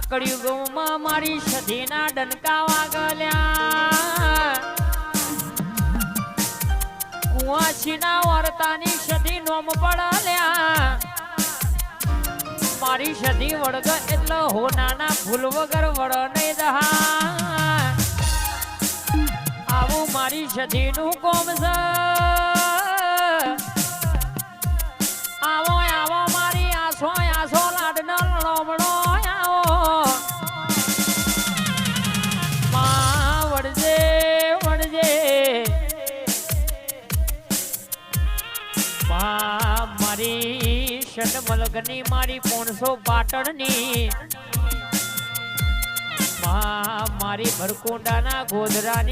કળિયુગમાં મારી સધીના ડંકા વાગલ્યા કુવાસીના વર્તાની સધી નોમ પડલ્યા મારી સધી વળગ એટલે હોનાના ફૂલ વગર વળ નહીં દહા આવું મારી સધીનું કોમ છે આવો આવો મારી આસો આસો લાડનો લોમડો આવો માં વડજે વડજે માં મારી શટમલગની મારી 500 પાટણની માં મારી ભરકોંડાના ગોધરાની